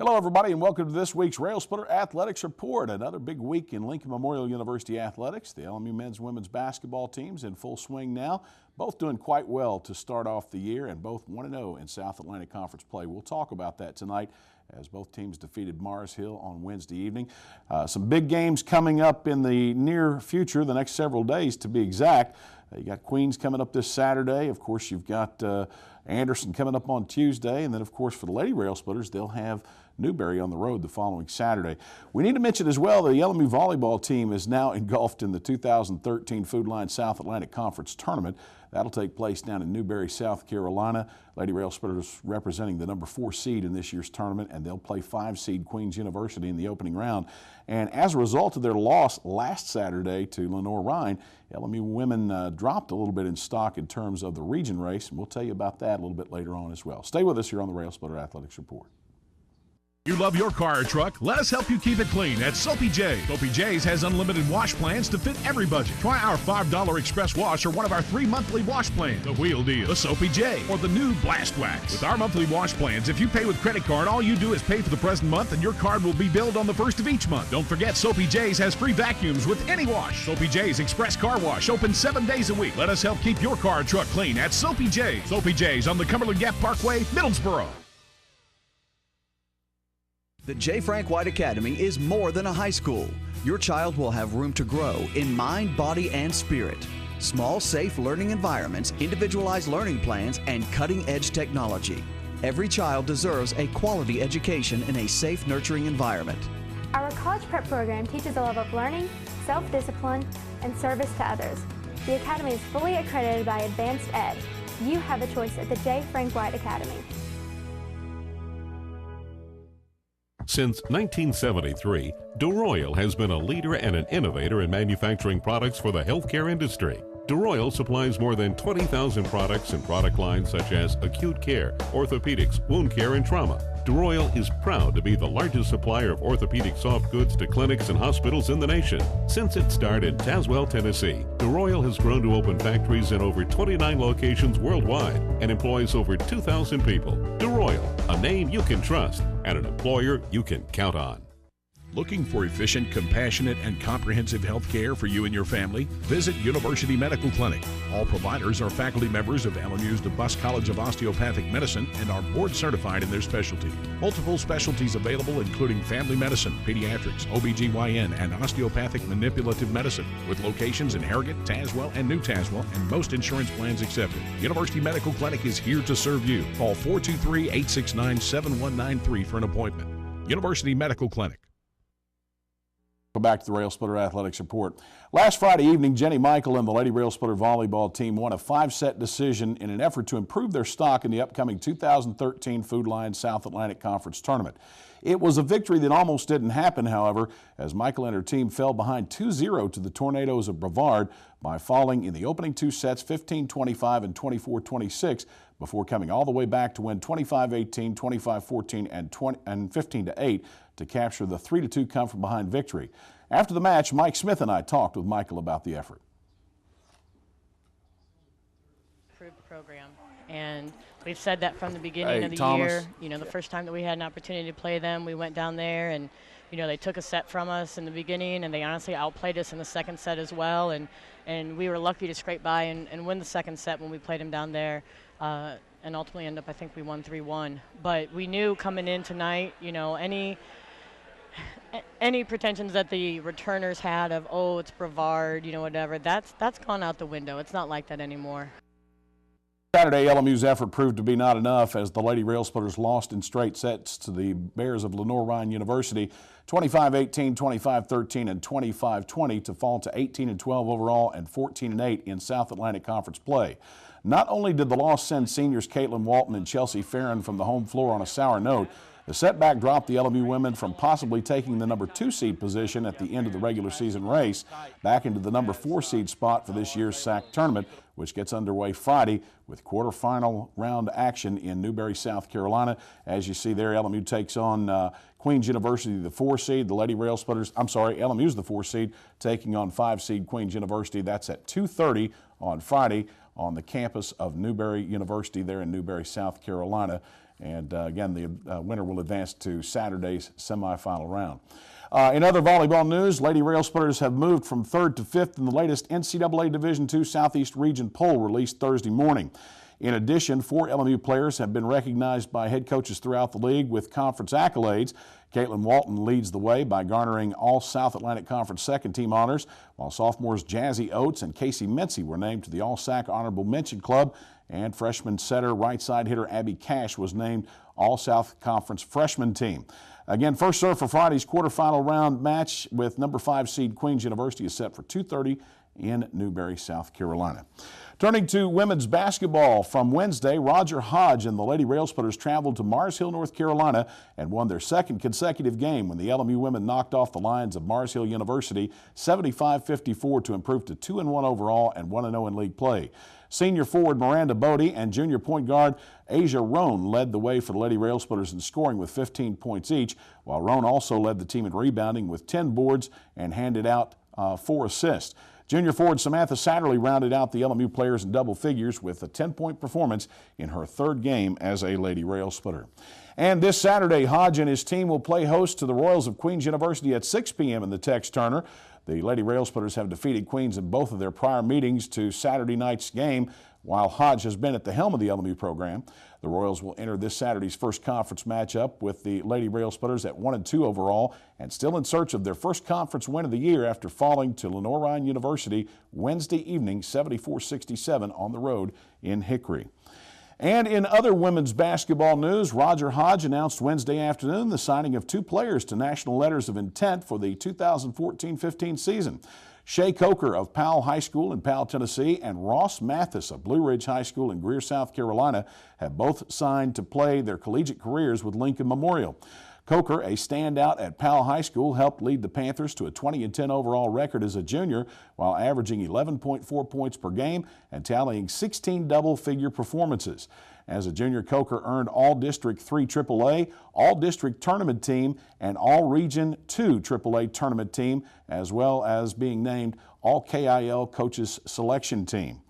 Hello, everybody, and welcome to this week's Railsplitter Athletics Report. Another big week in Lincoln Memorial University athletics. The LMU men's and women's basketball teams in full swing now, both doing quite well to start off the year, and both 1-0 in South Atlantic Conference play. We'll talk about that tonight as both teams defeated Mars Hill on Wednesday evening. Some big games coming up in the near future, the next several days to be exact. You got Queens coming up this Saturday. Of course, you've got Anderson coming up on Tuesday, and then of course for the Lady Railsplitters, they'll have Newberry on the road the following Saturday. We need to mention as well the LMU volleyball team is now engulfed in the 2013 Food Line South Atlantic Conference Tournament. That'll take place down in Newberry, South Carolina. Lady Railsplitters representing the number 4 seed in this year's tournament, and they'll play 5 seed Queens University in the opening round. And as a result of their loss last Saturday to Lenore-Rhine, LMU women dropped a little bit in stock in terms of the region race, and we'll tell you about that a little bit later on as well. Stay with us here on the Railsplitter Athletics Report. You love your car or truck? Let us help you keep it clean at Soapy J's. Soapy J's has unlimited wash plans to fit every budget. Try our $5 express wash or one of our 3 monthly wash plans. The Wheel Deal, the Soapy J, or the new Blast Wax. With our monthly wash plans, if you pay with credit card, all you do is pay for the present month and your card will be billed on the first of each month. Don't forget, Soapy J's has free vacuums with any wash. Soapy J's Express Car Wash, open 7 days a week. Let us help keep your car or truck clean at Soapy J's. Soapy J's on the Cumberland Gap Parkway, Middlesboro. The J. Frank White Academy is more than a high school. Your child will have room to grow in mind, body, and spirit. Small, safe learning environments, individualized learning plans, and cutting-edge technology. Every child deserves a quality education in a safe, nurturing environment. Our college prep program teaches a love of learning, self-discipline, and service to others. The Academy is fully accredited by Advanced Ed. You have a choice at the J. Frank White Academy. Since 1973, DeRoyal has been a leader and an innovator in manufacturing products for the healthcare industry. DeRoyal supplies more than 20,000 products and product lines such as acute care, orthopedics, wound care, and trauma. DeRoyal is proud to be the largest supplier of orthopedic soft goods to clinics and hospitals in the nation. Since its start in Tazewell, Tennessee, DeRoyal has grown to open factories in over 29 locations worldwide and employs over 2,000 people. DeRoyal, a name you can trust and an employer you can count on. Looking for efficient, compassionate, and comprehensive health care for you and your family? Visit University Medical Clinic. All providers are faculty members of LMU's DeBus College of Osteopathic Medicine and are board certified in their specialty. Multiple specialties available including family medicine, pediatrics, OBGYN, and osteopathic manipulative medicine, with locations in Harrogate, Tazewell, and New Tazewell, and most insurance plans accepted. University Medical Clinic is here to serve you. Call 423-869-7193 for an appointment. University Medical Clinic. Welcome back to the Railsplitter Athletics Report. Last Friday evening, Jenny Michael and the Lady Railsplitter volleyball team won a 5-set decision in an effort to improve their stock in the upcoming 2013 Food Line South Atlantic Conference Tournament. It was a victory that almost didn't happen, however, as Michael and her team fell behind 2-0 to the Tornadoes of Brevard by falling in the opening 2 sets 15-25 and 24-26 before coming all the way back to win 25-18, 25-14, and 15-8 to capture the 3-2 come-from-behind victory. After the match, Mike Smith and I talked with Michael about the effort. Improved program, and we've said that from the beginning of the year. You know, the first time that we had an opportunity to play them, we went down there and, you know, they took a set from us in the beginning, and they honestly outplayed us in the second set as well, and we were lucky to scrape by and win the second set when we played them down there, and ultimately end up, I think we won 3-1. But we knew coming in tonight, you know, any pretensions that the returners had of, oh, it's Brevard, you know, whatever, that's gone out the window. It's not like that anymore. Saturday, LMU's effort proved to be not enough as the Lady Railsplitters lost in straight sets to the Bears of Lenore-Rhine University, 25-18, 25-13, and 25-20 to fall to 18-12 overall and 14-8 in South Atlantic Conference play. Not only did the loss send seniors Caitlin Walton and Chelsea Farron from the home floor on a sour note, the setback dropped the LMU women from possibly taking the number 2 seed position at the end of the regular season race back into the number 4 seed spot for this year's SAC tournament, which gets underway Friday with quarterfinal round action in Newberry, South Carolina. As you see there, LMU takes on Queens University, the 4 seed. The Lady Railsplitters, LMU's the 4 seed, taking on 5 seed Queens University. That's at 2:30 on Friday on the campus of Newberry University there in Newberry, South Carolina. And again, the winner will advance to Saturday's semifinal round. In other volleyball news, Lady Railsplitters have moved from 3rd to 5th in the latest NCAA Division II Southeast Region poll released Thursday morning. In addition, 4 LMU players have been recognized by head coaches throughout the league with conference accolades. Caitlin Walton leads the way by garnering all South Atlantic Conference second team honors, while sophomores Jazzy Oates and Casey Mincy were named to the All-SAC Honorable Mention Club, and freshman setter right side hitter Abby Cash was named All-South Conference freshman team. Again, first serve for Friday's quarterfinal round match with number 5 seed Queens University is set for 2:30 in Newberry, South Carolina. Turning to women's basketball, from Wednesday, Roger Hodge and the Lady Railsplitters traveled to Mars Hill, North Carolina and won their second consecutive game when the LMU women knocked off the Lions of Mars Hill University 75-54 to improve to 2-1 overall and 1-0 in league play. Senior forward Miranda Bodie and junior point guard Asia Roan led the way for the Lady Railsplitters in scoring with 15 points each, while Roan also led the team in rebounding with 10 boards and handed out 4 assists. Junior forward Samantha Satterley rounded out the LMU players in double figures with a 10-point performance in her 3rd game as a Lady Railsplitter. And this Saturday, Hodge and his team will play host to the Royals of Queens University at 6 p.m. in the Tex Turner. The Lady Railsplitters have defeated Queens in both of their prior meetings to Saturday night's game, while Hodge has been at the helm of the LMU program. The Royals will enter this Saturday's first conference matchup with the Lady Railsplitters at 1-2 overall and still in search of their first conference win of the year after falling to Lenoir-Rhyne University Wednesday evening 74-67 on the road in Hickory. And in other women's basketball news, Roger Hodge announced Wednesday afternoon the signing of 2 players to national letters of intent for the 2014-15 season. Shay Coker of Powell High School in Powell, Tennessee, and Ross Mathis of Blue Ridge High School in Greer, South Carolina, have both signed to play their collegiate careers with Lincoln Memorial. Coker, a standout at Powell High School, helped lead the Panthers to a 20-10 overall record as a junior while averaging 11.4 points per game and tallying 16 double-figure performances. As a junior, Coker earned All-District 3 AAA, All-District Tournament Team, and All-Region 2 AAA Tournament Team, as well as being named All-KIL Coaches Selection Team.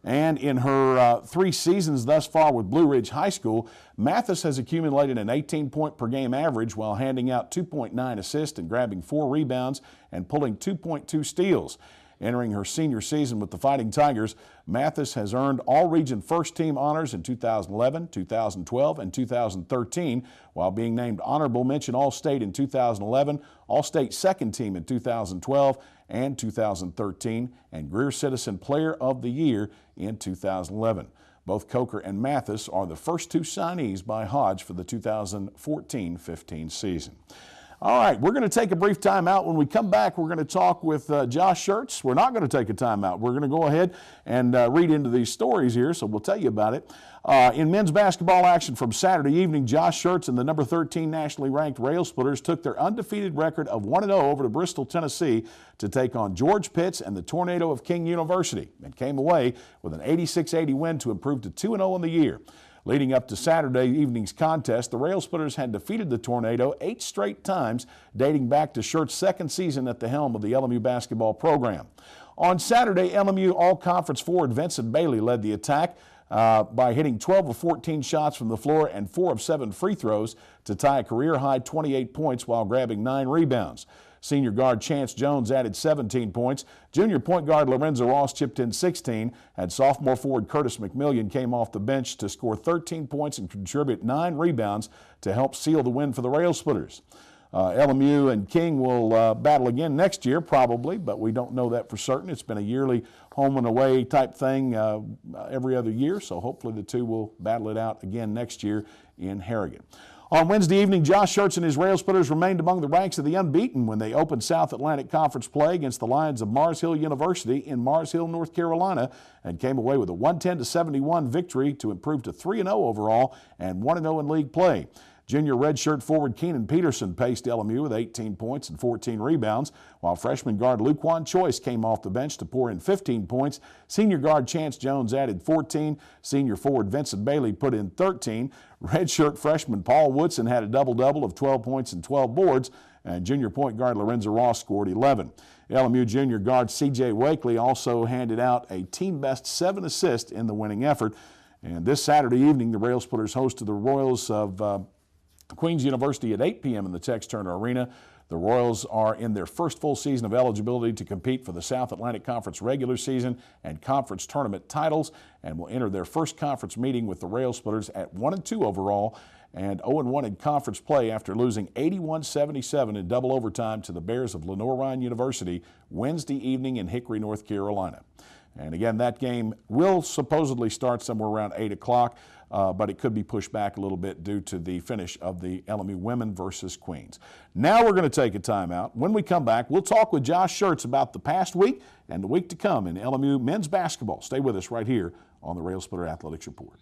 And in her 3 seasons thus far with Blue Ridge High School, Mathis has accumulated an 18-point per game average while handing out 2.9 assists and grabbing 4 rebounds and pulling 2.2 steals. Entering her senior season with the Fighting Tigers, Mathis has earned all-region first-team honors in 2011, 2012, and 2013, while being named Honorable Mention All-State in 2011, All-State Second Team in 2012 and 2013, and Greer Citizen Player of the Year in 2011. Both Coker and Mathis are the first 2 signees by Hodge for the 2014-15 season. All right, we're going to take a brief time out. When we come back, we're going to talk with Josh Schertz. We're not going to take a time out. We're going to go ahead and read into these stories here, so we'll tell you about it. In men's basketball action from Saturday evening, Josh Schertz and the number 13 nationally ranked Railsplitters took their undefeated record of 1-0 over to Bristol, Tennessee to take on George Pitts and the Tornado of King University and came away with an 86-80 win to improve to 2-0 in the year. Leading up to Saturday evening's contest, the Railsplitters had defeated the Tornado 8 straight times, dating back to Schertz's second season at the helm of the LMU basketball program. On Saturday, LMU all-conference forward Vincent Bailey led the attack by hitting 12 of 14 shots from the floor and 4 of 7 free throws to tie a career-high 28 points while grabbing 9 rebounds. Senior guard Chance Jones added 17 points. Junior point guard Lorenzo Ross chipped in 16, and sophomore forward Curtis McMillian came off the bench to score 13 points and contribute 9 rebounds to help seal the win for the Railsplitters. LMU and King will battle again next year, probably, but we don't know that for certain. It's been a yearly home and away type thing every other year, so hopefully the two will battle it out again next year in Harrigan. On Wednesday evening, Josh Schertz and his Railsplitters remained among the ranks of the unbeaten when they opened South Atlantic Conference play against the Lions of Mars Hill University in Mars Hill, North Carolina, and came away with a 110-71 victory to improve to 3-0 overall and 1-0 in league play. Junior redshirt forward Keenan Peterson paced LMU with 18 points and 14 rebounds, while freshman guard Luquan Choice came off the bench to pour in 15 points. Senior guard Chance Jones added 14. Senior forward Vincent Bailey put in 13. Redshirt freshman Paul Woodson had a double-double of 12 points and 12 boards, and junior point guard Lorenzo Ross scored 11. LMU junior guard C.J. Wakely also handed out a team-best 7 assists in the winning effort. And this Saturday evening, the Railsplitters hosted the Royals of Queens University at 8 p.m. in the Tex Turner Arena. The Royals are in their first full season of eligibility to compete for the South Atlantic Conference regular season and conference tournament titles, and will enter their first conference meeting with the Railsplitters at 1-2 overall and 0-1 in conference play after losing 81-77 in double overtime to the Bears of Lenoir-Rhyne University Wednesday evening in Hickory, North Carolina. And again, that game will supposedly start somewhere around 8 o'clock. But it could be pushed back a little bit due to the finish of the LMU women versus Queens. Now we're going to take a timeout. When we come back, we'll talk with Josh Schertz about the past week and the week to come in LMU men's basketball. Stay with us right here on the Railsplitter Athletics Report.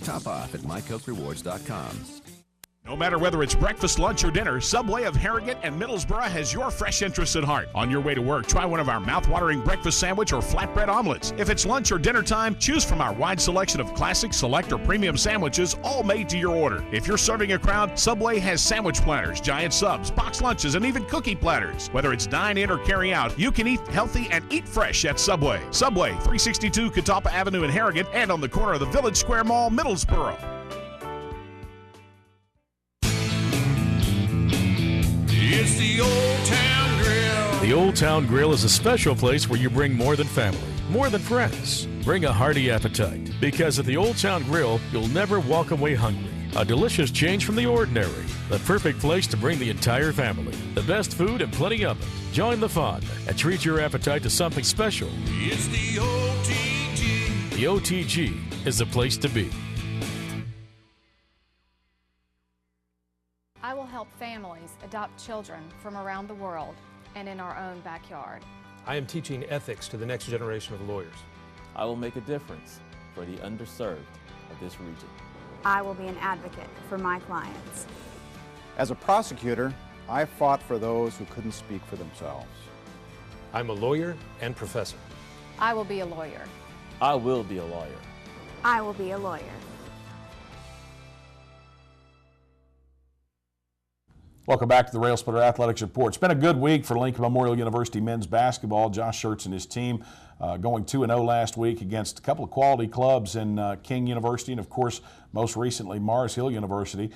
Top off at mycokerewards.com. No matter whether it's breakfast, lunch, or dinner, Subway of Harrogate and Middlesboro has your fresh interests at heart. On your way to work, try one of our mouth-watering breakfast sandwich or flatbread omelets. If it's lunch or dinner time, choose from our wide selection of classic, select, or premium sandwiches, all made to your order. If you're serving a crowd, Subway has sandwich platters, giant subs, box lunches, and even cookie platters. Whether it's dine in or carry out, you can eat healthy and eat fresh at Subway. Subway, 362 Catawba Avenue in Harrogate and on the corner of the Village Square Mall, Middlesboro. It's the Old Town Grill. The Old Town Grill is a special place where you bring more than family, more than friends. Bring a hearty appetite, because at the Old Town Grill, you'll never walk away hungry. A delicious change from the ordinary. The perfect place to bring the entire family. The best food and plenty of it. Join the fun and treat your appetite to something special. It's the OTG. The OTG is the place to be. I will help families adopt children from around the world and in our own backyard. I am teaching ethics to the next generation of lawyers. I will make a difference for the underserved of this region. I will be an advocate for my clients. As a prosecutor, I fought for those who couldn't speak for themselves. I'm a lawyer and professor. I will be a lawyer. I will be a lawyer. I will be a lawyer. Welcome back to the Railsplitter Athletics Report. It's been a good week for Lincoln Memorial University men's basketball. Josh Schertz and his team going 2-0 last week against a couple of quality clubs in King University and, of course, most recently Mars Hill University.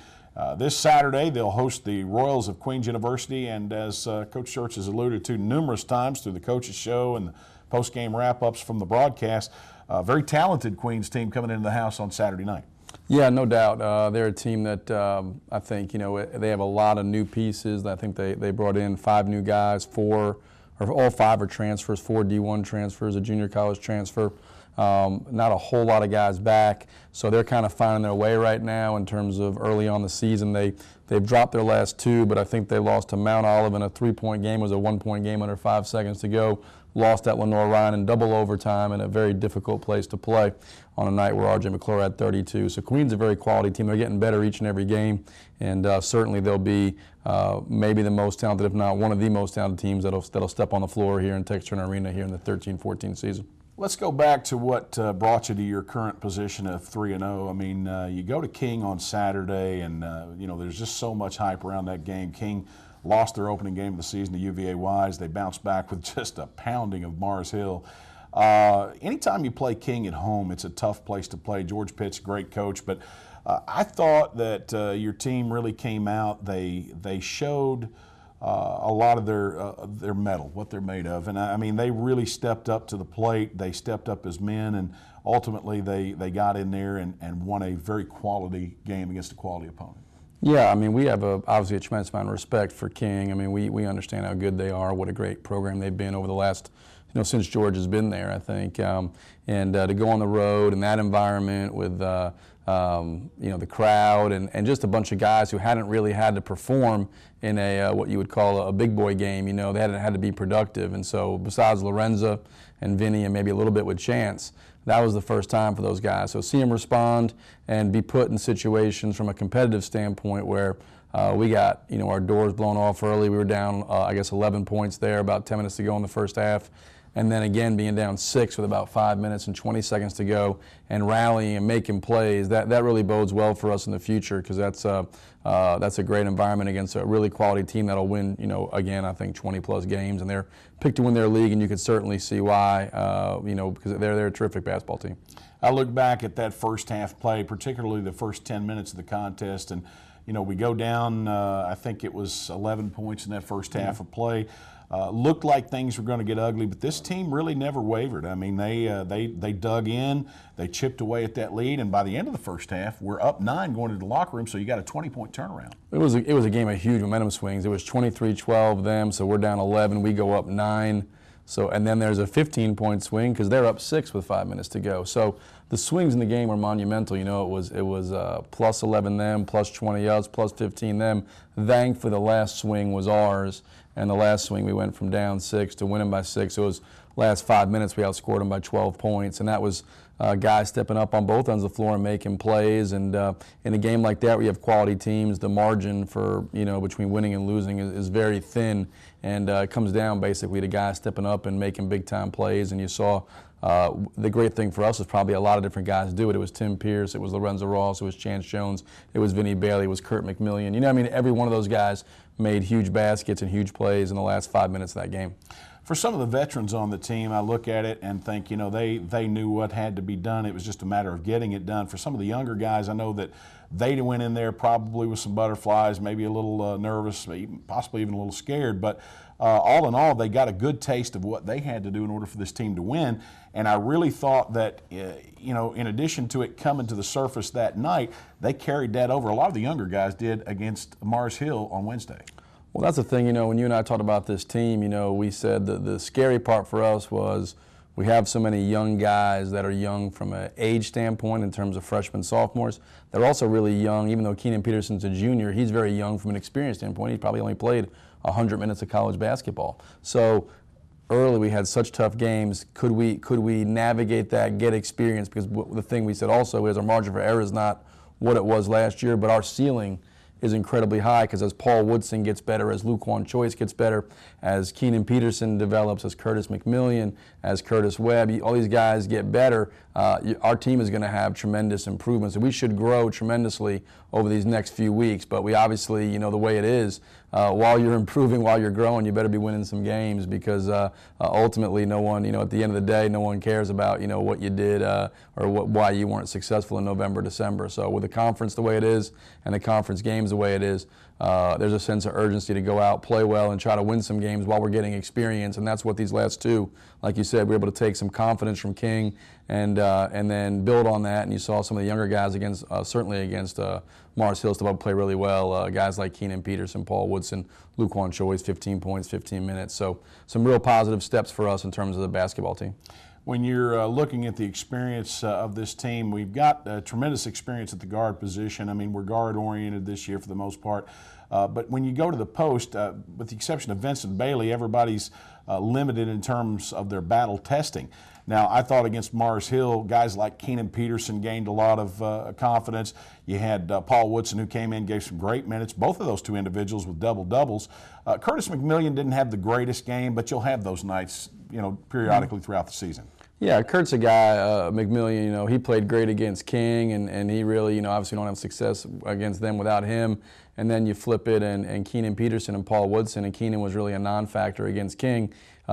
This Saturday, they'll host the Royals of Queens University, and as Coach Schertz has alluded to numerous times through the coaches' show and the post-game wrap-ups from the broadcast, a very talented Queens team coming into the house on Saturday night. Yeah, no doubt. They're a team that I think, they have a lot of new pieces. I think they brought in 5 new guys, all 5 are transfers, 4 D1 transfers, a junior college transfer. Not a whole lot of guys back, so they're kind of finding their way right now in terms of early on the season. They've dropped their last 2, but I think they lost to Mount Olive in a 3-point game. It was a 1-point game under 5 seconds to go. Lost at Lenoir-Rhyne in double overtime in a very difficult place to play on a night where R.J. McClure had 32. So Queens is a very quality team. They're getting better each and every game, and certainly they'll be maybe the most talented, if not one of the most talented teams that'll step on the floor here in Tex Turner Arena here in the 13-14 season. Let's go back to what brought you to your current position of 3-0. I mean, you go to King on Saturday, and there's just so much hype around that game. King lost their opening game of the season to UVA-Wise. They bounced back with just a pounding of Mars Hill. Anytime you play King at home, it's a tough place to play. George Pitt's a great coach, but I thought that your team really came out. They showed a lot of their mettle, what they're made of, and I mean they really stepped up to the plate. They stepped up as men, and ultimately they got in there and won a very quality game against a quality opponent. Yeah, I mean, we have obviously a tremendous amount of respect for King. I mean, we understand how good they are, what a great program they've been over the last, since George has been there, I think. And to go on the road in that environment with, the crowd and just a bunch of guys who hadn't really had to perform in what you would call a big boy game. They hadn't had to be productive. And so besides Lorenza and Vinny and maybe a little bit with Chance, that was the first time for those guys. So see them respond and be put in situations from a competitive standpoint where We got, our doors blown off early. We were down, 11 points there, about 10 minutes to go in the first half. And then again, being down 6 with about 5 minutes and 20 seconds to go and rallying and making plays, that really bodes well for us in the future, because that's a great environment against a really quality team that'll win, again, I think 20-plus games. And they're picked to win their league, and you can certainly see why, because they're a terrific basketball team. I look back at that first half play, particularly the first 10 minutes of the contest, and we go down, I think it was 11 points in that first half of play. Looked like things were going to get ugly, but this team really never wavered. I mean, they dug in, they chipped away at that lead, and by the end of the first half, we're up 9 going into the locker room, so you got a 20-point turnaround. It was a game of huge momentum swings. It was 23-12 them, so we're down 11, we go up 9. So, and then there's a 15-point swing because they're up 6 with 5 minutes to go. So the swings in the game were monumental. It was plus 11 them, plus 20 us, plus 15 them. Thankfully, the last swing was ours, and the last swing we went from down 6 to winning by 6. It was last 5 minutes we outscored them by 12 points, and that was guys stepping up on both ends of the floor and making plays. And in a game like that, where you have quality teams, the margin for between winning and losing is very thin, and it comes down basically to guys stepping up and making big time plays. And you saw the great thing for us is probably a lot of different guys do it. It was Tim Pierce, it was Lorenzo Ross, it was Chance Jones, it was Vinny Bailey, it was Kurt McMillian. Every one of those guys made huge baskets and huge plays in the last 5 minutes of that game. For some of the veterans on the team, I look at it and think, they knew what had to be done. It was just a matter of getting it done. For some of the younger guys, I know that they went in there probably with some butterflies, maybe a little nervous, possibly even a little scared. But all in all, they got a good taste of what they had to do in order for this team to win. And I really thought that, in addition to it coming to the surface that night, they carried that over. A lot of the younger guys did against Mars Hill on Wednesday. Well, that's the thing, when you and I talked about this team, we said that the scary part for us was we have so many young guys that are young from an age standpoint in terms of freshmen, sophomores. They're also really young, even though Keenan Peterson's a junior, he's very young from an experience standpoint. He probably only played 100 minutes of college basketball. So early we had such tough games. Could we navigate that, get experience? Because the thing we said also is our margin for error is not what it was last year, but our ceiling is incredibly high, because as Paul Woodson gets better, as Luquan Choice gets better, as Keenan Peterson develops, as Curtis McMillian, as Curtis Webb, all these guys get better, our team is going to have tremendous improvements. And we should grow tremendously over these next few weeks. But we obviously, the way it is, while you're improving, while you're growing, you better be winning some games, because ultimately no one, at the end of the day, no one cares about, what you did or why you weren't successful in November, December. So with the conference the way it is and the conference games the way it is, there's a sense of urgency to go out, play well, and try to win some games while we're getting experience. And that's what these last two, like you said, we were able to take some confidence from King and then build on that. And you saw some of the younger guys certainly against Mars Hill step up and play really well. Guys like Keenan Peterson, Paul Woodson, Luquan Choice, 15 points, 15 minutes. So some real positive steps for us in terms of the basketball team. When you're looking at the experience of this team, we've got tremendous experience at the guard position. We're guard-oriented this year for the most part. But when you go to the post, with the exception of Vincent Bailey, everybody's limited in terms of their battle testing. Now, I thought against Mars Hill, guys like Keenan Peterson gained a lot of confidence. You had Paul Woodson, who came in, gave some great minutes. Both of those two individuals with double-doubles. Curtis McMillian didn't have the greatest game, but you'll have those nights, periodically throughout the season. Yeah, Kurt's a guy, McMillian, he played great against King, and he really, obviously don't have success against them without him. And then you flip it, and Keenan Peterson and Paul Woodson, and Keenan was really a non-factor against King.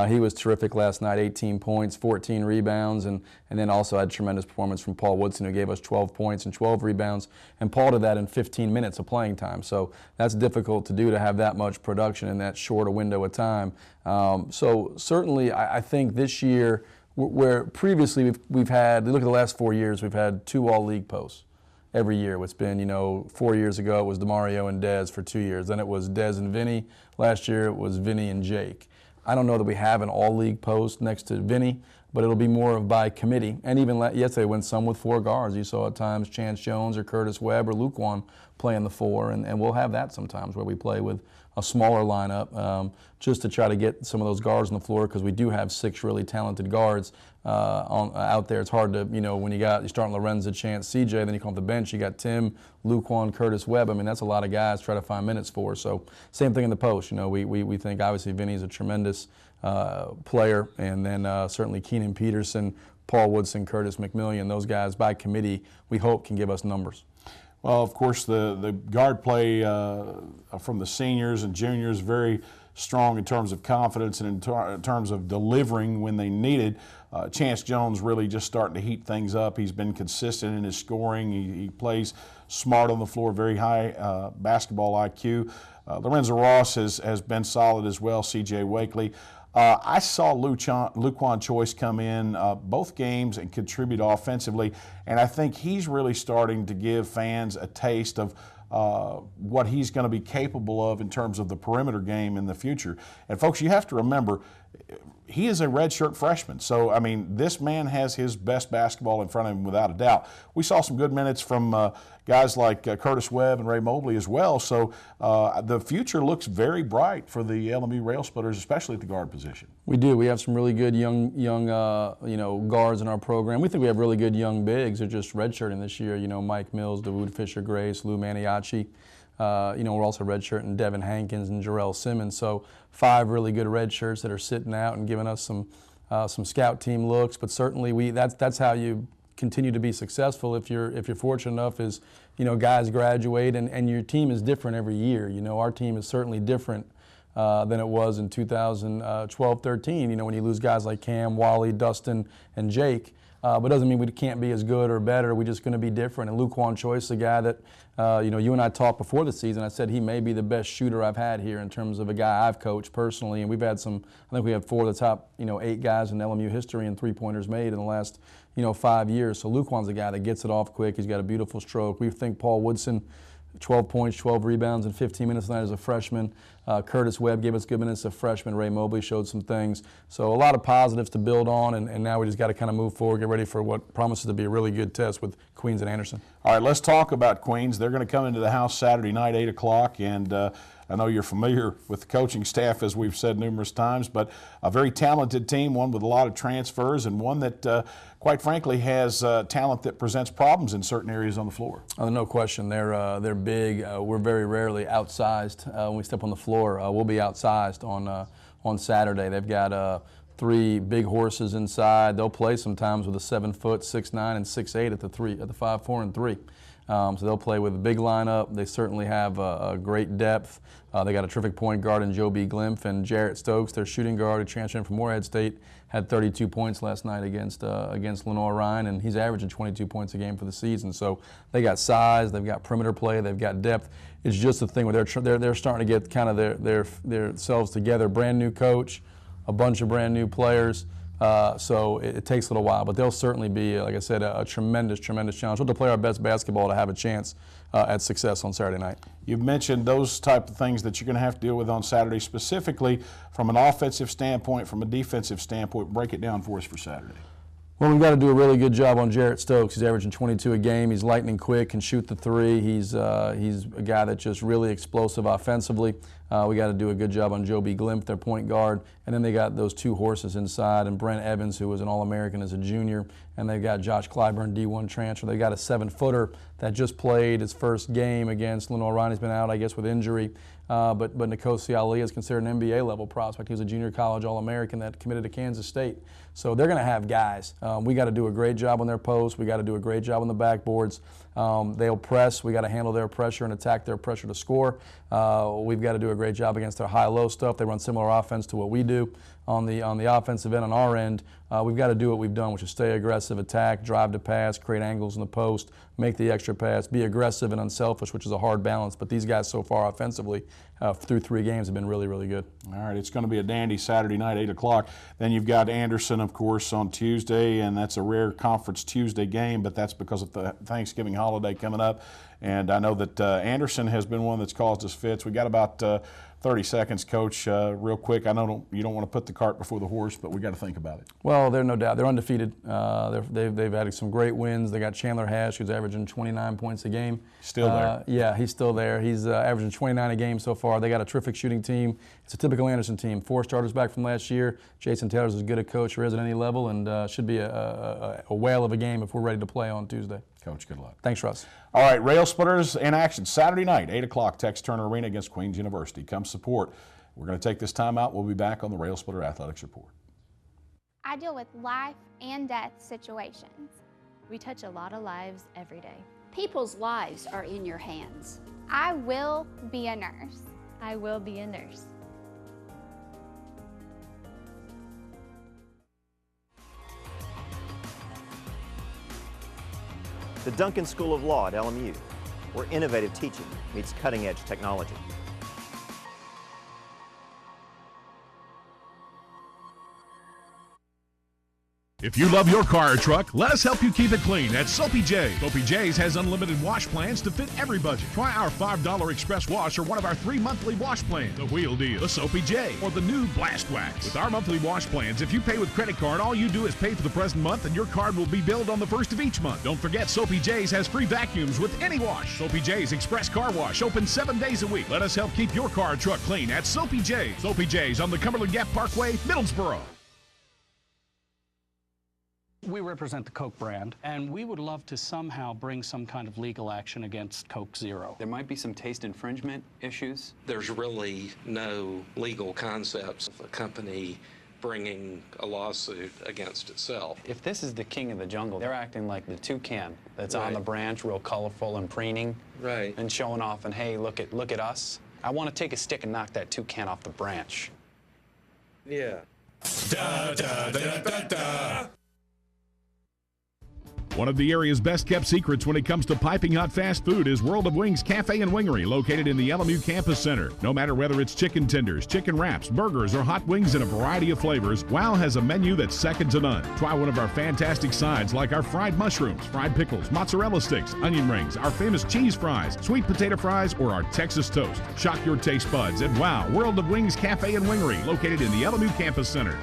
He was terrific last night, 18 points, 14 rebounds, and then also had tremendous performance from Paul Woodson, who gave us 12 points and 12 rebounds. And Paul did that in 15 minutes of playing time. So that's difficult to do, to have that much production in that short a window of time. So certainly I think this year, where previously we've had, look at the last 4 years, we've had 2 all-league posts every year. It's been, 4 years ago it was DeMario and Dez for 2 years. Then it was Dez and Vinny. Last year it was Vinny and Jake. I don't know that we have an all-league post next to Vinny, but it'll be more of by committee. And even yesterday, when some with 4 guards, you saw at times Chance Jones or Curtis Webb or Luquan playing the 4, and we'll have that sometimes where we play with a smaller lineup just to try to get some of those guards on the floor, because we do have 6 really talented guards out there. It's hard to, when you're starting Lorenza, Chance, CJ, then you come off the bench, you got Tim, Luquan, Curtis, Webb. I mean, that's a lot of guys to try to find minutes for. So same thing in the post. We think obviously Vinny's a tremendous player, and then certainly Keenan Peterson, Paul Woodson, Curtis McMillian, those guys by committee, we hope can give us numbers. Well, of course, the guard play from the seniors and juniors very strong in terms of confidence and in terms of delivering when they needed. Chance Jones really just starting to heat things up. He's been consistent in his scoring. He plays smart on the floor, very high basketball IQ. Lorenzo Ross has been solid as well, C.J. Wakely. I saw Luquan Choice come in both games and contribute offensively, and I think he's really starting to give fans a taste of what he's going to be capable of in terms of the perimeter game in the future. And folks, you have to remember, he is a redshirt freshman. So, I mean, this man has his best basketball in front of him without a doubt. We saw some good minutes from guys like Curtis Webb and Ray Mobley as well. So the future looks very bright for the LMU Railsplitters, especially at the guard position. We do. We have some really good young guards in our program. We think we have really good young bigs. They're just redshirting this year. Mike Mills, Dawood Fisher-Grace, Lou Maniaci. We're also redshirting Devin Hankins and Jarrell Simmons. So 5 really good redshirts that are sitting out and giving us some scout team looks. But certainly that's how you continue to be successful if you're fortunate enough is guys graduate and your team is different every year. Our team is certainly different than it was in 2012-13. When you lose guys like Cam, Wally, Dustin, and Jake. But it doesn't mean we can't be as good or better. We're just going to be different. And Luquan Choice, a guy that, you and I talked before the season, I said he may be the best shooter I've had here in terms of a guy I've coached personally. And we've had I think we have 4 of the top, 8 guys in LMU history and 3-pointers made in the last, 5 years. So Luquan's a guy that gets it off quick. He's got a beautiful stroke. We think Paul Woodson, 12 points, 12 rebounds in 15 minutes tonight as a freshman. Curtis Webb gave us good minutes as a freshman. Ray Mobley showed some things. So a lot of positives to build on, and now we just got to kind of move forward, get ready for what promises to be a really good test with Queens and Anderson. All right, let's talk about Queens. They're going to come into the house Saturday night, 8 o'clock, and I know you're familiar with the coaching staff, as we've said numerous times, but a very talented team, one with a lot of transfers, and one that, quite frankly, has talent that presents problems in certain areas on the floor. No question. They're big. We're very rarely outsized when we step on the floor. We'll be outsized on Saturday. They've got 3 big horses inside. They'll play sometimes with a 7-foot, 6'9", and 6'8" at the 5, 4, and 3. So they'll play with a big lineup. They certainly have a great depth. They got a terrific point guard in Joe B. Glimpf, and Jarrett Stokes, their shooting guard, who transferred in from Morehead State, had 32 points last night against Lenore Ryan, and he's averaging 22 points a game for the season. So they got size, they've got perimeter play, they've got depth. It's just a thing where they're starting to get kind of their selves together. Brand new coach, a bunch of brand new players. So it takes a little while, but they'll certainly be, like I said, a tremendous, tremendous challenge. We'll have to play our best basketball to have a chance at success on Saturday night. You've mentioned those type of things that you're going to have to deal with on Saturday, specifically from an offensive standpoint, from a defensive standpoint. Break it down for us for Saturday. Well, we've got to do a really good job on Jarrett Stokes. He's averaging 22 a game. He's lightning quick, can shoot the 3. He's a guy that's just really explosive offensively. We got to do a good job on Joe B. Glimpf, their point guard. And then they got those 2 horses inside, and Brent Evans, who was an All-American as a junior. And they've got Josh Clyburn, D1 transfer. They got a 7-footer that just played his first game against Lenore Ryan. He's been out, I guess, with injury. But Nkosi Ali is considered an NBA-level prospect. He was a junior college All-American that committed to Kansas State. So they're going to have guys. We got to do a great job on their posts. We got to do a great job on the backboards. They'll press. We got to handle their pressure and attack their pressure to score. We've got to do a great job against their high-low stuff. They run similar offense to what we do on the offensive end. On our end, we've got to do what we've done, which is stay aggressive, attack, drive to pass, create angles in the post, make the extra pass, be aggressive and unselfish, which is a hard balance. But these guys so far offensively through 3 games have been really, really good. All right, it's going to be a dandy Saturday night, 8 o'clock. Then you've got Anderson, of course, on Tuesday, and that's a rare Conference Tuesday game, but that's because of the Thanksgiving holiday coming up. And I know that Anderson has been one that's caused us fits. We got about 30 seconds, Coach, real quick. I know you don't want to put the cart before the horse, but we got to think about it. Well, they're no doubt. They're undefeated. They've had some great wins. They got Chandler Hash, who's averaging 29 points a game. Still there. Yeah, he's still there. He's averaging 29 a game so far. They got a terrific shooting team. It's a typical Anderson team. 4 starters back from last year. Jason Taylor's as good a coach as at any level, and should be a whale of a game if we're ready to play on Tuesday. Coach, good luck. Thanks, Russ. All right, Railsplitters in action Saturday night, 8 o'clock, Tex Turner Arena against Queens University. Come support. We're going to take this time out. We'll be back on the Railsplitter Athletics Report. I deal with life and death situations. We touch a lot of lives every day. People's lives are in your hands. I will be a nurse. I will be a nurse. The Duncan School of Law at LMU, where innovative teaching meets cutting-edge technology. If you love your car or truck, let us help you keep it clean at Soapy J. Soapy J's has unlimited wash plans to fit every budget. Try our $5 express wash or one of our 3 monthly wash plans. The Wheel Deal, the Soapy J, or the new Blast Wax. With our monthly wash plans, if you pay with credit card, all you do is pay for the present month and your card will be billed on the 1st of each month. Don't forget, Soapy J's has free vacuums with any wash. Soapy J's Express Car Wash, open 7 days a week. Let us help keep your car or truck clean at Soapy J's. Soapy J's on the Cumberland Gap Parkway, Middlesboro. We represent the Coke brand, and we would love to somehow bring some kind of legal action against Coke Zero. There might be some taste infringement issues. There's really no legal concepts of a company bringing a lawsuit against itself. If this is the king of the jungle, they're acting like the toucan that's Right. on the branch, real colorful and preening, right, and showing off, and hey, look at us. I want to take a stick and knock that toucan off the branch. Yeah. Da, da, da, da, da. One of the area's best-kept secrets when it comes to piping hot fast food is World of Wings Cafe and Wingery, located in the LMU Campus Center. No matter whether it's chicken tenders, chicken wraps, burgers, or hot wings in a variety of flavors, WOW has a menu that's second to none. Try one of our fantastic sides like our fried mushrooms, fried pickles, mozzarella sticks, onion rings, our famous cheese fries, sweet potato fries, or our Texas toast. Shock your taste buds at WOW World of Wings Cafe and Wingery, located in the LMU Campus Center.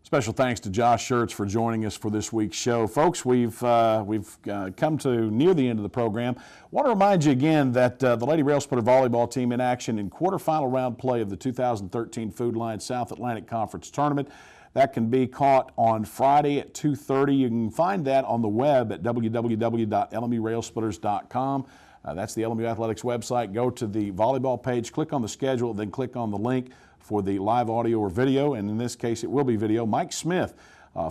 Special thanks to Josh Schertz for joining us for this week's show. Folks, we've come to near the end of the program. I want to remind you again that the Lady Railsplitter volleyball team in action in quarterfinal round play of the 2013 Food Lion South Atlantic Conference Tournament. That can be caught on Friday at 2:30. You can find that on the web at www.lmurailsplitters.com. That's the LMU Athletics website. Go to the volleyball page, click on the schedule, then click on the link for the live audio or video, and in this case it will be video. Mike Smith,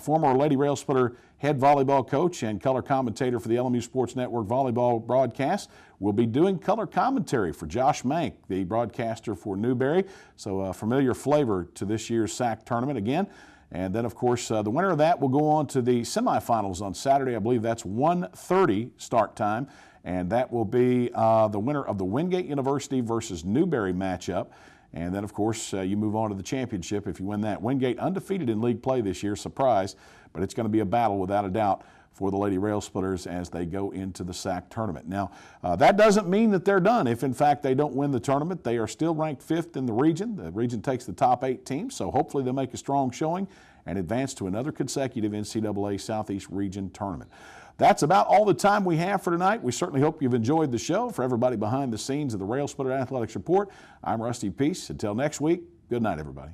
former Lady Railsplitter head volleyball coach and color commentator for the LMU Sports Network volleyball broadcast, will be doing color commentary for Josh Mank, the broadcaster for Newberry. So a familiar flavor to this year's SAC tournament again. And then, of course, the winner of that will go on to the semifinals on Saturday. I believe that's 1:30 start time, and that will be the winner of the Wingate University versus Newberry matchup. And then, of course, you move on to the championship if you win that. Wingate undefeated in league play this year, surprise, but it's going to be a battle without a doubt for the Lady Railsplitters as they go into the SAC tournament. Now, that doesn't mean that they're done. If, in fact, they don't win the tournament, they are still ranked 5th in the region. The region takes the top 8 teams, so hopefully they'll make a strong showing and advance to another consecutive NCAA Southeast Region tournament. That's about all the time we have for tonight. We certainly hope you've enjoyed the show. For everybody behind the scenes of the Railsplitter Athletics Report, I'm Rusty Peace. Until next week, good night, everybody.